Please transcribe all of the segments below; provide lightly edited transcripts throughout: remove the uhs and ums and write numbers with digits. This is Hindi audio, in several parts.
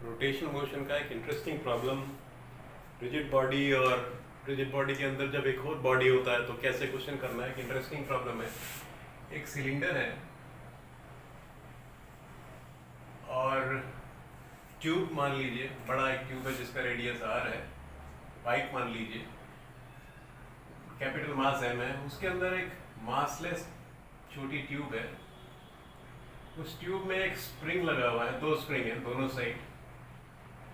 रोटेशन मोशन का एक इंटरेस्टिंग प्रॉब्लम रिजिड बॉडी और रिजिड बॉडी के अंदर जब एक और बॉडी होता है तो कैसे क्वेश्चन करना है, एक इंटरेस्टिंग प्रॉब्लम है। एक सिलेंडर है और ट्यूब मान लीजिए, बड़ा एक ट्यूब है जिसका रेडियस आर है, पाइप मान लीजिए, कैपिटल मास एम है, उसके अंदर एक मासलेस छोटी ट्यूब है। उस ट्यूब में एक स्प्रिंग लगा हुआ है, दो स्प्रिंग है दोनों साइड,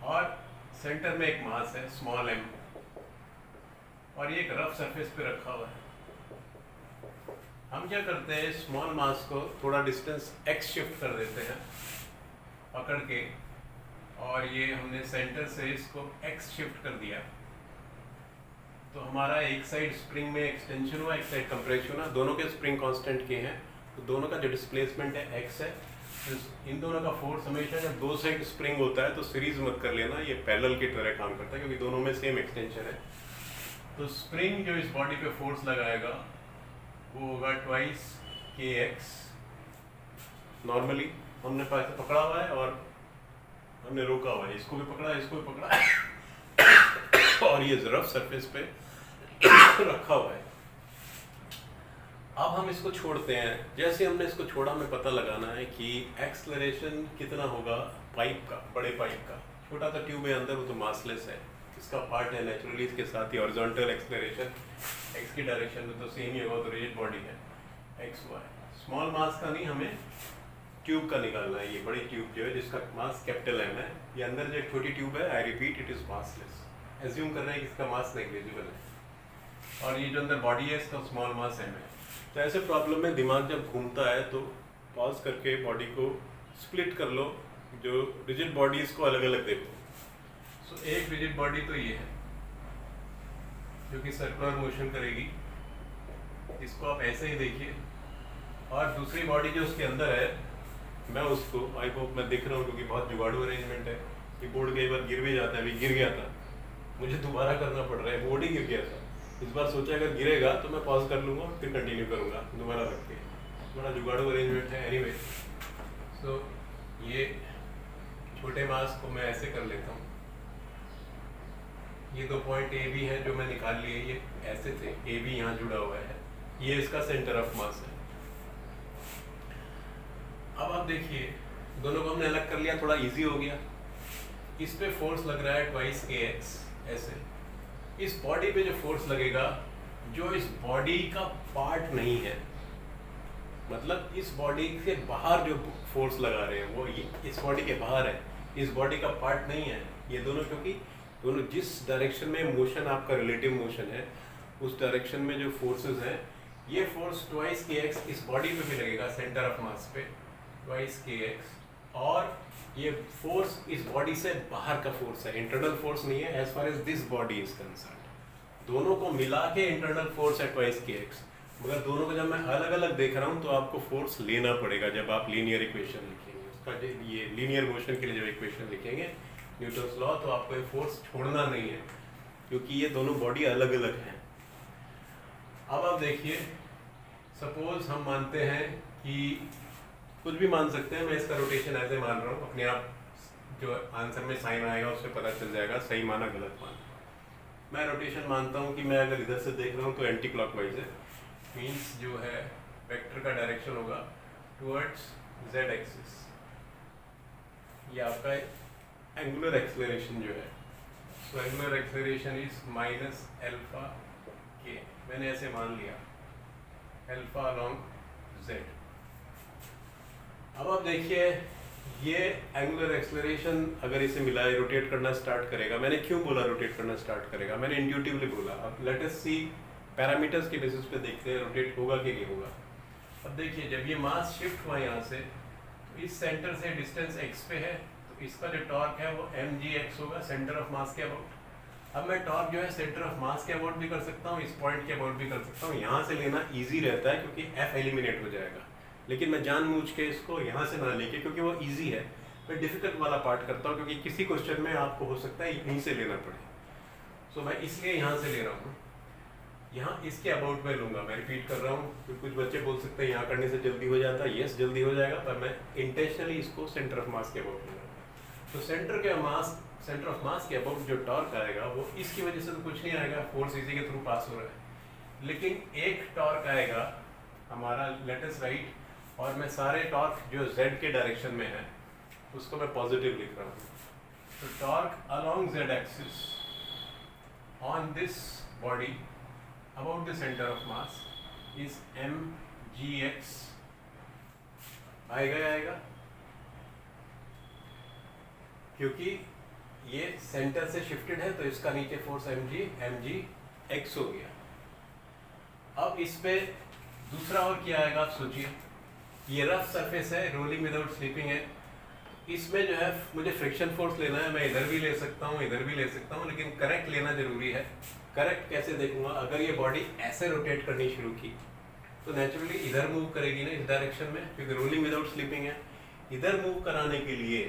और सेंटर में एक मास है स्मॉल एम, और ये एक रफ सरफेस पे रखा हुआ है। हम क्या करते हैं, स्मॉल मास को थोड़ा डिस्टेंस x शिफ्ट कर देते हैं पकड़ के, और ये हमने सेंटर से इसको x शिफ्ट कर दिया तो हमारा एक साइड स्प्रिंग में एक्सटेंशन हुआ, एक साइड कंप्रेशन हुआ, दोनों के स्प्रिंग कांस्टेंट के हैं, तो दोनों का जो डिस्प्लेसमेंट है x है। इन दोनों का फोर्स हमेशा जब दो साइड स्प्रिंग होता है तो सीरीज मत कर लेना, ये पैरेलल की तरह काम करता है क्योंकि दोनों में सेम एक्सटेंशन है। तो स्प्रिंग जो इस बॉडी पे फोर्स लगाएगा वो होगा ट्वाइस kx। नॉर्मली हमने पैसे पकड़ा हुआ है और हमने रोका हुआ है, इसको भी पकड़ा है, इसको भी पकड़ा है और ये रफ सरफेस पे रखा हुआ है। अब हम इसको छोड़ते हैं। जैसे हमने इसको छोड़ा, हमें पता लगाना है कि एक्सलरेशन कितना होगा पाइप का, बड़े पाइप का। छोटा सा ट्यूब है अंदर, वो तो मासलेस है, इसका पार्ट है नेचुरली, इसके साथ ही हॉरिजॉन्टल एक्सलरेशन एक्स की डायरेक्शन में तो सेम ही होगा, तो रिजिड बॉडी है एक्स वाई। स्मॉल मास का नहीं, हमें ट्यूब का निकालना है। ये बड़ी ट्यूब जो है जिसका मास कैपिटल एम है, ये अंदर जो एक छोटी ट्यूब है, I repeat it is massless. Assume कर रहे हैं कि इसका मास नेग्लिजिबल है, और ये जो अंदर बॉडी है इसका स्मॉल मास एम है। तो ऐसे प्रॉब्लम में दिमाग जब घूमता है तो पॉज करके बॉडी को स्प्लिट कर लो, जो रिजिड बॉडीज को अलग अलग देखो। सो एक रिजिड बॉडी तो ये है जो कि सर्कुलर मोशन करेगी, इसको आप ऐसे ही देखिए, और दूसरी बॉडी जो उसके अंदर है, मैं उसको आई होप मैं दिख रहा हूँ क्योंकि बहुत जुगाड़ू अरेंजमेंट है। ये बोर्ड कई बार गिर भी जाता है, अभी गिर गया था, मुझे दोबारा करना पड़ रहा है, बोर्ड ही गिर गया था। इस बार सोचा अगर गिरेगा तो मैं पॉज कर लूँगा फिर कंटिन्यू करूँगा दोबारा रख के। बड़ा जुगाड़ू अरेंजमेंट है। एनीवे, सो ये छोटे मास को मैं ऐसे कर लेता हूँ। ये दो पॉइंट ए बी है जो मैं निकाल लिए, ये ऐसे थे, ए बी यहाँ जुड़ा हुआ है, ये इसका सेंटर ऑफ मास है। अब आप देखिए, दोनों को हमने अलग कर लिया, थोड़ा इजी हो गया। इस पे फोर्स लग रहा है ट्वाइस kx ऐसे। इस बॉडी पे जो फोर्स लगेगा, जो इस बॉडी का पार्ट नहीं है, मतलब इस बॉडी से बाहर जो फोर्स लगा रहे हैं वो इस बॉडी के बाहर है, इस बॉडी का पार्ट नहीं है ये दोनों, क्योंकि दोनों जिस डायरेक्शन में मोशन आपका रिलेटिव मोशन है उस डायरेक्शन में जो फोर्सेस हैं, ये फोर्स ट्वाइस kx इस बॉडी पे भी लगेगा, सेंटर ऑफ मास पे ट्वाइस kx, और ये फोर्स इस बॉडी से बाहर का फोर्स है, इंटरनल फोर्स नहीं है as far as this body is concerned. दोनों को मिला के इंटरनल फोर्स है ट्वाइस kx, मगर दोनों को जब मैं अलग अलग देख रहा हूँ तो आपको फोर्स लेना पड़ेगा जब आप लीनियर इक्वेशन लिखेंगे। उसका ये लीनियर मोशन के लिए जब इक्वेशन लिखेंगे न्यूटन्स लॉ, तो आपको ये फोर्स छोड़ना नहीं है क्योंकि ये दोनों बॉडी अलग अलग हैं। अब आप देखिए, सपोज हम मानते हैं कि कुछ भी मान सकते हैं, मैं इसका रोटेशन ऐसे मान रहा हूँ, अपने आप जो आंसर में साइन आएगा उससे पता चल जाएगा सही माना गलत माना। मैं रोटेशन मानता हूँ कि मैं अगर इधर से देख रहा हूँ तो एंटी क्लॉकवाइज है, मीन्स जो है वेक्टर का डायरेक्शन होगा टुवर्ड्स z एक्सिस। ये आपका एंगुलर एक्सेलरेशन जो है, so angular acceleration is minus alpha k, मैंने ऐसे मान लिया, एल्फा अलॉन्ग z। अब आप देखिए, ये एंगुलर एक्सेलरेशन अगर इसे मिलाए रोटेट करना स्टार्ट करेगा। मैंने क्यों बोला रोटेट करना स्टार्ट करेगा, मैंने इंट्यूटिवली बोला। अब लेट अस सी, पैरामीटर्स के बेसिस पे देखते हैं रोटेट होगा कि नहीं होगा। अब देखिए, जब ये मास शिफ्ट हुआ यहाँ से, तो इस सेंटर से डिस्टेंस x पे है, तो इसका जो टॉर्क है वो mgx होगा, सेंटर ऑफ मास के अबाउट। अब मैं टॉर्क जो है सेंटर ऑफ मास के अबाउट भी कर सकता हूँ, इस पॉइंट के अबाउट भी कर सकता हूँ। यहाँ से लेना ईजी रहता है क्योंकि f एलिमिनेट हो जाएगा, लेकिन मैं जानबूझ के इसको यहाँ से ना लेके, क्योंकि वो इजी है, मैं डिफिकल्ट वाला पार्ट करता हूँ क्योंकि किसी क्वेश्चन में आपको हो सकता है यहीं से लेना पड़े। सो मैं इसलिए यहाँ से ले रहा हूँ, यहाँ इसके अबाउट में लूँगा। मैं रिपीट कर रहा हूँ क्योंकि कुछ बच्चे बोल सकते हैं यहाँ करने से जल्दी हो जाता है। यस, जल्दी हो जाएगा, पर मैं इंटेंशनली इसको सेंटर ऑफ मास के अबाउट लूँगा। तो सेंटर ऑफ मास के अबाउट जो टॉर्क आएगा वो इसकी वजह से तो कुछ नहीं आएगा, फोर्स इसी के थ्रू पास हो रहा है, लेकिन एक टॉर्क आएगा हमारा लेटेस्ट राइट, और मैं सारे टॉर्क जो z के डायरेक्शन में है उसको मैं पॉजिटिव लिख रहा हूँ। तो torque along z axis on this body about the centre of mass is mgx, आएगा क्योंकि ये सेंटर से शिफ्टेड है तो इसका नीचे फोर्स mg x हो गया। अब इस पे दूसरा और क्या आएगा आप सोचिए, ये रफ सरफेस है, रोलिंग विदाउट स्लिपिंग है, इसमें जो है मुझे फ्रिक्शन फोर्स लेना है, मैं इधर भी ले सकता हूँ इधर भी ले सकता हूँ, लेकिन करेक्ट लेना जरूरी है। करेक्ट कैसे देखूंगा, अगर ये बॉडी ऐसे रोटेट करनी शुरू की तो नेचुरली इधर मूव करेगी ना, इस डायरेक्शन में, क्योंकि रोलिंग विदाउट स्लिपिंग है। इधर मूव कराने के लिए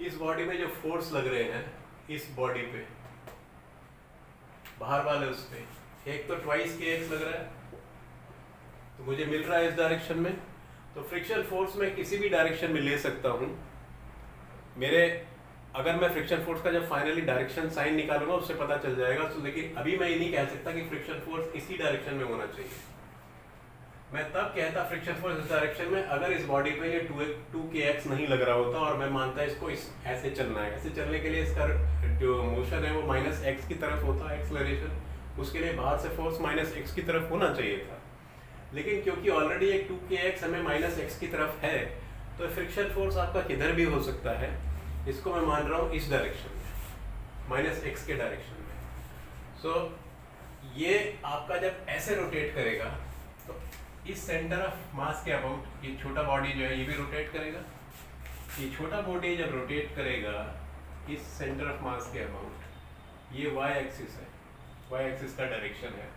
इस बॉडी में जो फोर्स लग रहे हैं, इस बॉडी पे बाहर वाले उस पे, एक तो ट्वाइस के एक्स लग रहा है तो मुझे मिल रहा है इस डायरेक्शन में, तो फ्रिक्शन फोर्स मैं किसी भी डायरेक्शन में ले सकता हूँ। अगर मैं फ्रिक्शन फोर्स का जब फाइनली डायरेक्शन साइन निकालूंगा उससे पता चल जाएगा, तो लेकिन अभी मैं ये नहीं कह सकता कि फ्रिक्शन फोर्स इसी डायरेक्शन में होना चाहिए। मैं तब कहता फ्रिक्शन फोर्स इस डायरेक्शन में अगर इस बॉडी पे ये 2kx नहीं लग रहा होता और मैं मानता इसको ऐसे चलना है। ऐसे चलने के लिए इसका जो मोशन है वो -x की तरफ होता है, एक्सेलरेशन, उसके लिए बाहर से फोर्स -x की तरफ होना चाहिए था, लेकिन क्योंकि ऑलरेडी एक 2kx हमें -x की तरफ है तो फ्रिक्शन फोर्स आपका किधर भी हो सकता है। इसको मैं मान रहा हूँ इस डायरेक्शन में, -x के डायरेक्शन में। सो ये आपका जब ऐसे रोटेट करेगा तो इस सेंटर ऑफ मास के अबाउट ये छोटा बॉडी जो है ये भी रोटेट करेगा। ये छोटा बॉडी जब रोटेट करेगा इस सेंटर ऑफ मास के अबाउट, ये y एक्सिस है, y एक्सिस का डायरेक्शन है।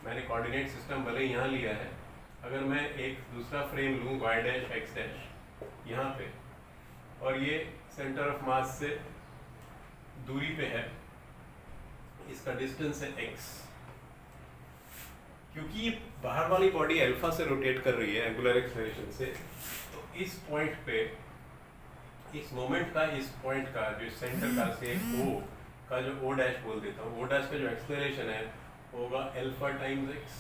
मैंने कोऑर्डिनेट सिस्टम भले यहाँ लिया है, अगर मैं एक दूसरा फ्रेम लूँ y डैश x डैश यहाँ पे, और ये सेंटर ऑफ मास से दूरी पे है, इसका डिस्टेंस है x, क्योंकि बाहर वाली बॉडी अल्फा से रोटेट कर रही है एंगुलर एक्सेलरेशन से, तो इस पॉइंट पे इस मोमेंट का, इस पॉइंट का जो सेंटर का से O का जो O डैश बोल देता हूँ, O डैश का जो एक्सेलरेशन है होगा अल्फा टाइम्स x।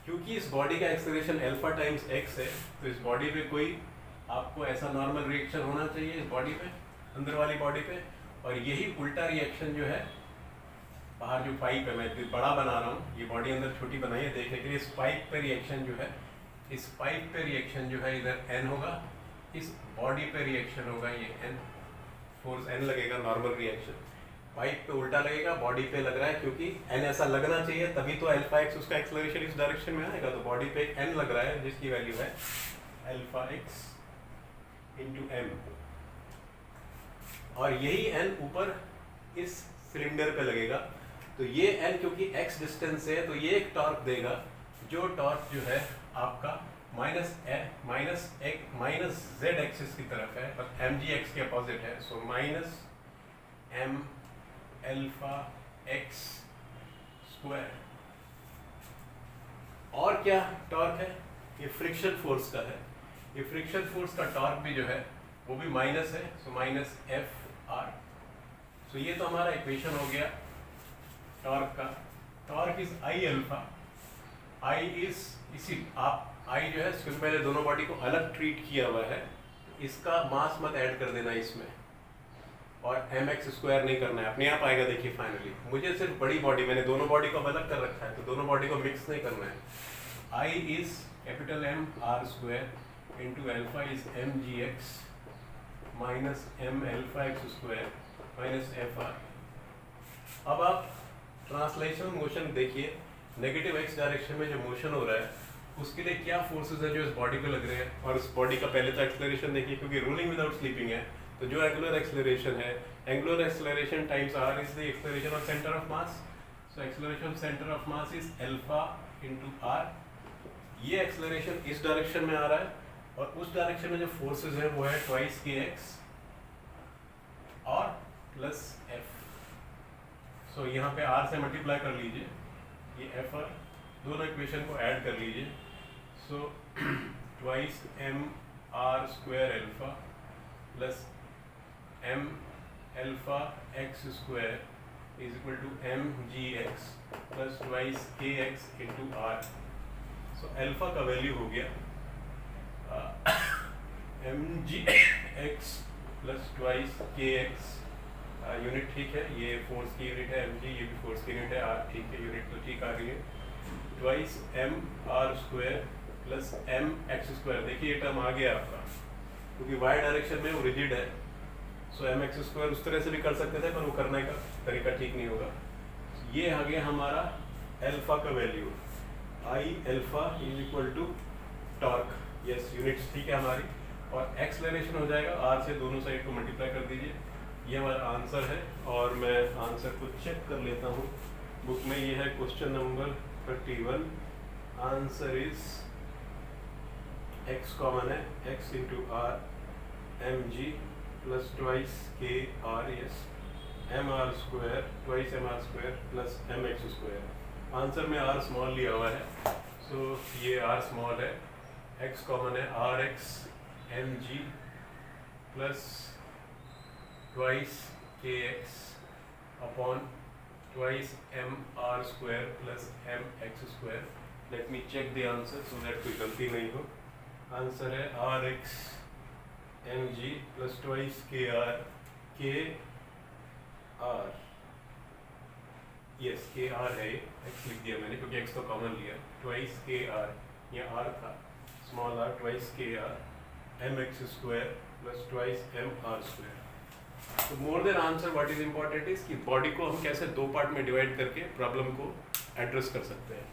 क्योंकि इस बॉडी का एक्सेलरेशन अल्फा टाइम्स x है तो इस बॉडी पे कोई आपको ऐसा नॉर्मल रिएक्शन होना चाहिए इस बॉडी पे, अंदर वाली बॉडी पे, और यही उल्टा रिएक्शन जो है बाहर जो पाइप है, मैं बड़ा बना रहा हूँ, ये बॉडी अंदर छोटी बनाई है देखने के लिए, इस पाइप पे रिएक्शन जो है, इस पाइप पे रिएक्शन जो है इधर n होगा, इस बॉडी पे रिएक्शन होगा ये n, फोर्स n लगेगा, नॉर्मल रिएक्शन पाइप पे उल्टा लगेगा, बॉडी पे लग रहा है क्योंकि n ऐसा लगना चाहिए तभी तो अल्फा x उसका एक्सेलरेशन इस डायरेक्शन में आएगा, तो बॉडी पे n लग रहा है जिसकी वैल्यू है अल्फा x इंटू m, और यही n ऊपर इस सिलेंडर पे लगेगा। तो ये n क्योंकि x डिस्टेंस है तो ये एक टॉर्क देगा, जो टॉर्क जो है आपका माइनस z एक्सिस की तरफ है और mgx के अपोजिट है, so minus m alpha x square. और क्या टॉर्क है, ये फ्रिक्शन फोर्स का है, ये फ्रिक्शन फोर्स का टॉर्क भी जो है वो भी माइनस है, सो माइनस f r। सो ये तो हमारा इक्वेशन हो गया टॉर्क का। Torque is I alpha, I is इसी आप आई जो है क्योंकि मैंने दोनों बॉडी को अलग ट्रीट किया हुआ है, इसका मास मत ऐड कर देना इसमें, और mx स्क्वायर नहीं करना है, अपने आप आएगा। देखिए फाइनली मुझे सिर्फ बड़ी बॉडी, मैंने दोनों बॉडी को अलग कर रखा है तो दोनों बॉडी को मिक्स नहीं करना है। I is capital M r square into alpha is mgx minus m alpha x square minus F R. अब आप ट्रांसलेशन मोशन देखिए, नेगेटिव x डायरेक्शन में जो मोशन हो रहा है उसके लिए क्या फोर्सेस है जो इस बॉडी पे लग रहे हैं, और उस बॉडी का पहले तो एक्सेलरेशन देखिए, क्योंकि रोलिंग विदाउट स्लीपिंग है तो जो एंगुलर एक्सेलरेशन है, angular acceleration times r is the acceleration of centre of mass, so acceleration of centre of mass is alpha into r। ये एक्सेलरेशन इस डायरेक्शन में आ रहा है और उस डायरेक्शन में जो फोर्सेस है वो है ट्वाइस के x और प्लस f। सो यहाँ पे r से मल्टीप्लाई कर लीजिए, ये f r, दोनों इक्वेशन को ऐड कर लीजिए, so twice m r square alpha plus M alpha x square is equal to M G x plus twice K x into R. So alpha का वैल्यू हो गया M G x plus twice K x, unit ठीक है, ये फोर्स की यूनिट है एम जी, ये भी फोर्स की यूनिट है आर, ठीक है, यूनिट तो ठीक आ रही है। Twice M R square plus M x square, देखिए ये टर्म आ गया आपका, क्योंकि वाई डायरेक्शन में वो रिजिड है। सो एम एक्स स्क्वायर उस तरह से भी कर सकते थे, पर वो करने का तरीका ठीक नहीं होगा। ये आ गया हमारा अल्फा का value, I alpha is equal to torque, yes units ठीक है हमारी, और एक्सलेरेशन हो जाएगा आर से, दोनों साइड को मल्टीप्लाई कर दीजिए। ये हमारा आंसर है, और मैं आंसर को चेक कर लेता हूँ। बुक में ये है question number 31, answer is x common है, x इंटू आर एम जी प्लस ट्वाइस के are, yes M are square twice M R square plus M x square. Answer में आर स्मॉल लिया हुआ है, सो ये आर स्मॉल है, x कॉमन है, are x M G plus twice K x upon twice M R square plus M x square. Let me check the answer so that कोई गलती नहीं हो। आंसर है are x M G plus twice के आर यस के आर है, एक्स लिख दिया मैंने क्योंकि एक्स तो कॉमन लिया, ट्वाइस के आर, ये आर था स्मॉल आर, ट्वाइस के R M x square plus twice M R square. तो more than answer what is important is कि बॉडी को हम कैसे दो पार्ट में डिवाइड करके प्रॉब्लम को एड्रेस कर सकते हैं।